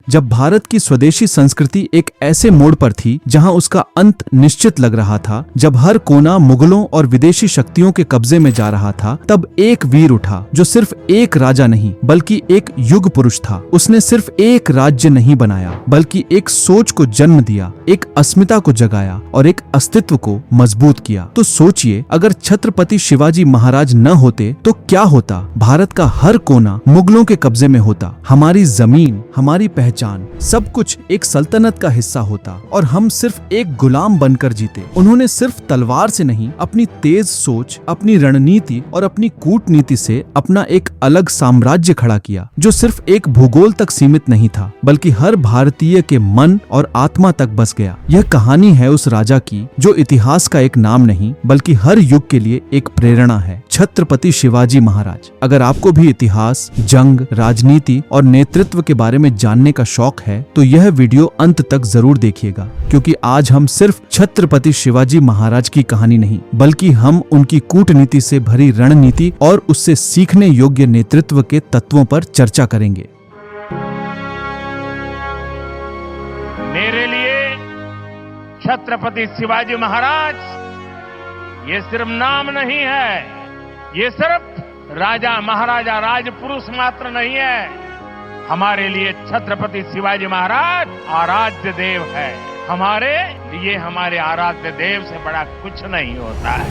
जब भारत की स्वदेशी संस्कृति एक ऐसे मोड़ पर थी जहां उसका अंत निश्चित लग रहा था, जब हर कोना मुगलों और विदेशी शक्तियों के कब्जे में जा रहा था, तब एक वीर उठा जो सिर्फ एक राजा नहीं बल्कि एक युग पुरुष था। उसने सिर्फ एक राज्य नहीं बनाया बल्कि एक सोच को जन्म दिया, एक अस्मिता को जगाया और एक अस्तित्व को मजबूत किया। तो सोचिए, अगर छत्रपति शिवाजी महाराज न होते तो क्या होता? भारत का हर कोना मुगलों के कब्जे में होता, हमारी जमीन, हमारी पहचान, सब कुछ एक सल्तनत का हिस्सा होता और हम सिर्फ एक गुलाम बनकर जीते। उन्होंने सिर्फ तलवार से नहीं, अपनी तेज सोच, अपनी रणनीति और अपनी कूटनीति से अपना एक अलग साम्राज्य खड़ा किया, जो सिर्फ एक भूगोल तक सीमित नहीं था बल्कि हर भारतीय के मन और आत्मा तक बस गया। यह कहानी है उस राजा की जो इतिहास का एक नाम नहीं बल्कि हर युग के लिए एक प्रेरणा है, छत्रपति शिवाजी महाराज। अगर आपको भी इतिहास, जंग, राजनीति और नेतृत्व के बारे में जानने का शौक है तो यह वीडियो अंत तक जरूर देखिएगा, क्योंकि आज हम सिर्फ छत्रपति शिवाजी महाराज की कहानी नहीं बल्कि हम उनकी कूटनीति से भरी रणनीति और उससे सीखने योग्य नेतृत्व के तत्वों पर चर्चा करेंगे। मेरे लिए छत्रपति शिवाजी महाराज ये सिर्फ नाम नहीं है, ये सिर्फ राजा महाराजा राजपुरुष मात्र नहीं है। हमारे लिए छत्रपति शिवाजी महाराज आराध्य देव है। हमारे लिए हमारे आराध्य देव से बड़ा कुछ नहीं होता है।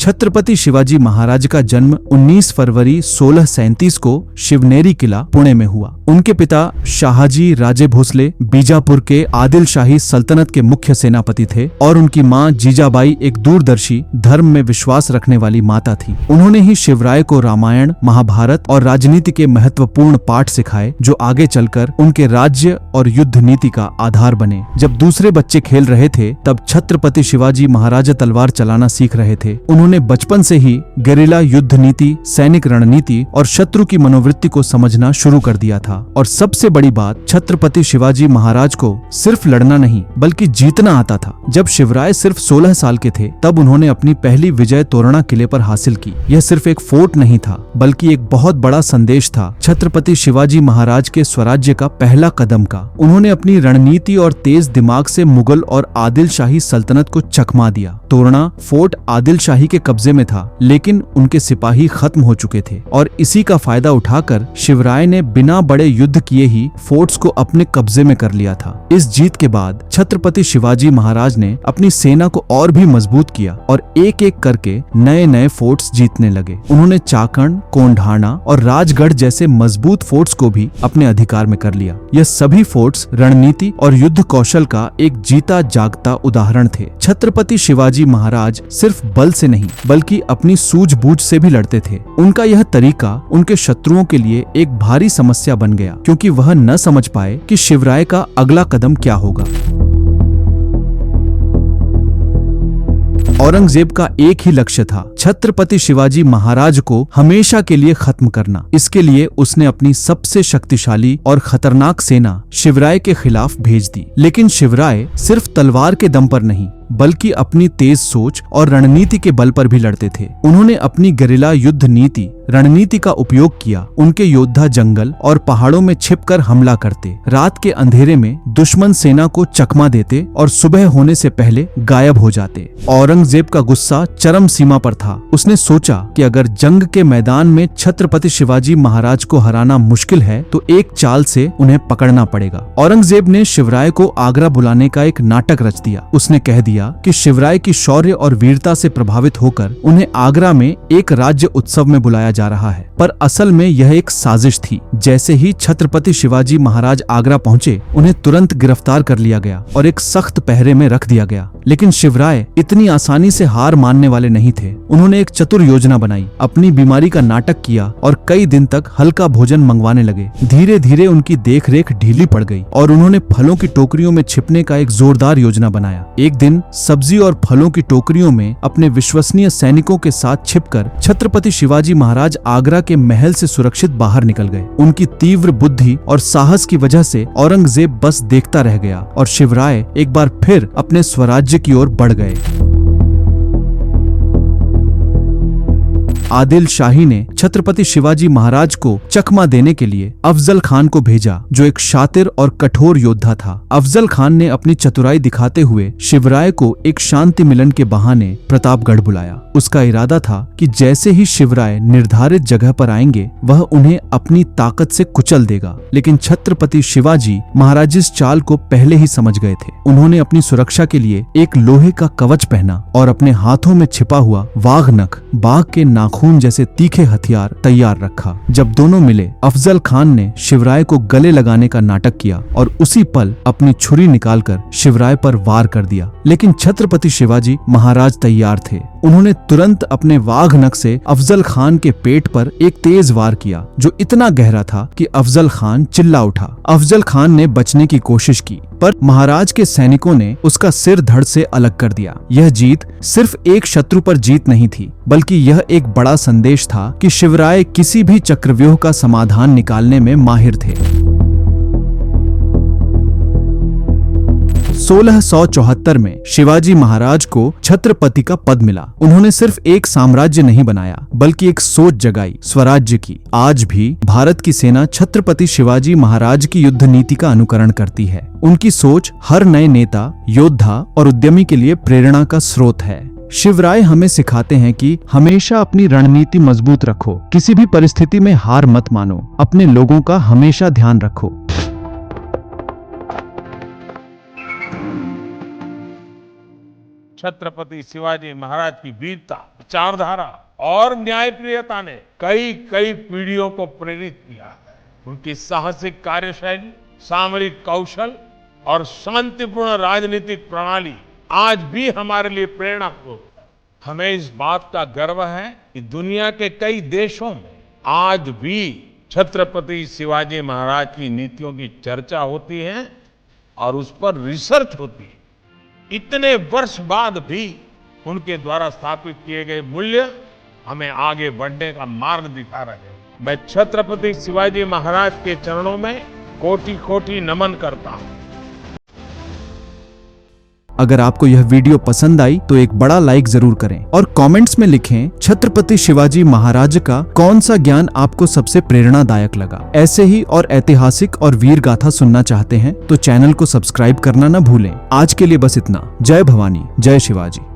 छत्रपति शिवाजी महाराज का जन्म 19 फरवरी 1637 को शिवनेरी किला, पुणे में हुआ। उनके पिता शाहजी राजे भोसले बीजापुर के आदिल शाही सल्तनत के मुख्य सेनापति थे और उनकी मां जीजाबाई एक दूरदर्शी, धर्म में विश्वास रखने वाली माता थी। उन्होंने ही शिवराय को रामायण, महाभारत और राजनीति के महत्वपूर्ण पाठ सिखाए, जो आगे चलकर उनके राज्य और युद्ध नीति का आधार बने। जब दूसरे बच्चे खेल रहे थे तब छत्रपति शिवाजी महाराज तलवार चलाना सीख रहे थे। उन्होंने बचपन से ही गेरिला युद्ध नीति, सैनिक रणनीति और शत्रु की मनोवृत्ति को समझना शुरू कर दिया था। और सबसे बड़ी बात, छत्रपति शिवाजी महाराज को सिर्फ लड़ना नहीं बल्कि जीतना आता था। जब शिवराय सिर्फ 16 साल के थे तब उन्होंने अपनी पहली विजय तोरणा किले पर हासिल की। यह सिर्फ एक फोर्ट नहीं था बल्कि एक बहुत बड़ा संदेश था, छत्रपति शिवाजी महाराज के स्वराज्य का पहला कदम का। उन्होंने अपनी रणनीति और तेज दिमाग से मुगल और आदिल शाही सल्तनत को चकमा दिया। तोरणा फोर्ट आदिल शाही के कब्जे में था, लेकिन उनके सिपाही खत्म हो चुके थे और इसी का फायदा उठाकर शिवराय ने बिना बड़े युद्ध किए ही फोर्ट्स को अपने कब्जे में कर लिया था। इस जीत के बाद छत्रपति शिवाजी महाराज ने अपनी सेना को और भी मजबूत किया और एक एक करके नए नए फोर्ट्स जीतने लगे। उन्होंने चाकण, कोंढाणा और राजगढ़ जैसे मजबूत फोर्ट्स को भी अपने अधिकार में कर लिया। यह सभी फोर्ट्स रणनीति और युद्ध कौशल का एक जीता जागता उदाहरण थे। छत्रपति शिवाजी महाराज सिर्फ बल से नहीं बल्कि अपनी सूझबूझ से भी लड़ते थे। उनका यह तरीका उनके शत्रुओं के लिए एक भारी समस्या बन गया, क्योंकि वह न समझ पाए कि शिवराय का अगला कदम क्या होगा। औरंगजेब का एक ही लक्ष्य था, छत्रपति शिवाजी महाराज को हमेशा के लिए खत्म करना। इसके लिए उसने अपनी सबसे शक्तिशाली और खतरनाक सेना शिवराय के खिलाफ भेज दी। लेकिन शिवराय सिर्फ तलवार के दम पर नहीं बल्कि अपनी तेज सोच और रणनीति के बल पर भी लड़ते थे। उन्होंने अपनी गेरिला युद्ध नीति, रणनीति का उपयोग किया। उनके योद्धा जंगल और पहाड़ों में छिपकर हमला करते, रात के अंधेरे में दुश्मन सेना को चकमा देते और सुबह होने से पहले गायब हो जाते। औरंगजेब का गुस्सा चरम सीमा पर था। उसने सोचा कि अगर जंग के मैदान में छत्रपति शिवाजी महाराज को हराना मुश्किल है तो एक चाल से उन्हें पकड़ना पड़ेगा। औरंगजेब ने शिवराय को आगरा बुलाने का एक नाटक रच दिया। उसने कह दिया कि शिवराय की शौर्य और वीरता से प्रभावित होकर उन्हें आगरा में एक राज्य उत्सव में बुलाया जा रहा है, पर असल में यह एक साजिश थी। जैसे ही छत्रपति शिवाजी महाराज आगरा पहुंचे, उन्हें तुरंत गिरफ्तार कर लिया गया और एक सख्त पहरे में रख दिया गया। लेकिन शिवराय इतनी आसानी से हार मानने वाले नहीं थे। उन्होंने एक चतुर योजना बनाई, अपनी बीमारी का नाटक किया और कई दिन तक हल्का भोजन मंगवाने लगे। धीरे धीरे उनकी देखरेख ढीली पड़ गई और उन्होंने फलों की टोकरियों में छिपने का एक जोरदार योजना बनाया। एक दिन सब्जी और फलों की टोकरियों में अपने विश्वसनीय सैनिकों के साथ छिपकर छत्रपति शिवाजी महाराज आगरा के महल से सुरक्षित बाहर निकल गए। उनकी तीव्र बुद्धि और साहस की वजह से औरंगजेब बस देखता रह गया और शिवराय एक बार फिर अपने स्वराज्य की ओर बढ़ गए। आदिल शाही ने छत्रपति शिवाजी महाराज को चकमा देने के लिए अफजल खान को भेजा, जो एक शातिर और कठोर योद्धा था। अफजल खान ने अपनी चतुराई दिखाते हुए शिवराय को एक शांति मिलन के बहाने प्रतापगढ़ बुलाया। उसका इरादा था कि जैसे ही शिवराय निर्धारित जगह पर आएंगे वह उन्हें अपनी ताकत से कुचल देगा। लेकिन छत्रपति शिवाजी महाराज इस चाल को पहले ही समझ गए थे। उन्होंने अपनी सुरक्षा के लिए एक लोहे का कवच पहना और अपने हाथों में छिपा हुआ वाघ नख, बाघ के नाखून जैसे तीखे हथियार तैयार रखा। जब दोनों मिले, अफजल खान ने शिवराय को गले लगाने का नाटक किया और उसी पल अपनी छुरी निकालकर शिवराय पर वार कर दिया। लेकिन छत्रपति शिवाजी महाराज तैयार थे। उन्होंने तुरंत अपने वाघ नख से अफजल खान के पेट पर एक तेज वार किया, जो इतना गहरा था कि अफजल खान चिल्ला उठा। अफजल खान ने बचने की कोशिश की, पर महाराज के सैनिकों ने उसका सिर धड़ से अलग कर दिया। यह जीत सिर्फ एक शत्रु पर जीत नहीं थी, बल्कि यह एक बड़ा संदेश था कि शिवराय किसी भी चक्रव्यूह का समाधान निकालने में माहिर थे। 1674 में शिवाजी महाराज को छत्रपति का पद मिला। उन्होंने सिर्फ एक साम्राज्य नहीं बनाया, बल्कि एक सोच जगाई, स्वराज्य की। आज भी भारत की सेना छत्रपति शिवाजी महाराज की युद्ध नीति का अनुकरण करती है। उनकी सोच हर नए नेता, योद्धा और उद्यमी के लिए प्रेरणा का स्रोत है। शिवराय हमें सिखाते हैं कि हमेशा अपनी रणनीति मजबूत रखो, किसी भी परिस्थिति में हार मत मानो, अपने लोगों का हमेशा ध्यान रखो। छत्रपति शिवाजी महाराज की वीरता, विचारधारा और न्यायप्रियता ने कई पीढ़ियों को प्रेरित किया है। उनकी साहसिक कार्यशैली, सामरिक कौशल और शांतिपूर्ण राजनीतिक प्रणाली आज भी हमारे लिए प्रेरणा स्रोत है। हमें इस बात का गर्व है कि दुनिया के कई देशों में आज भी छत्रपति शिवाजी महाराज की नीतियों की चर्चा होती है और उस पर रिसर्च होती है। इतने वर्ष बाद भी उनके द्वारा स्थापित किए गए मूल्य हमें आगे बढ़ने का मार्ग दिखा रहे हैं। मैं छत्रपति शिवाजी महाराज के चरणों में कोटि-कोटि नमन करता हूं। अगर आपको यह वीडियो पसंद आई तो एक बड़ा लाइक जरूर करें और कमेंट्स में लिखें छत्रपति शिवाजी महाराज का कौन सा ज्ञान आपको सबसे प्रेरणादायक लगा। ऐसे ही और ऐतिहासिक और वीर गाथा सुनना चाहते हैं तो चैनल को सब्सक्राइब करना न भूलें। आज के लिए बस इतना। जय भवानी, जय शिवाजी।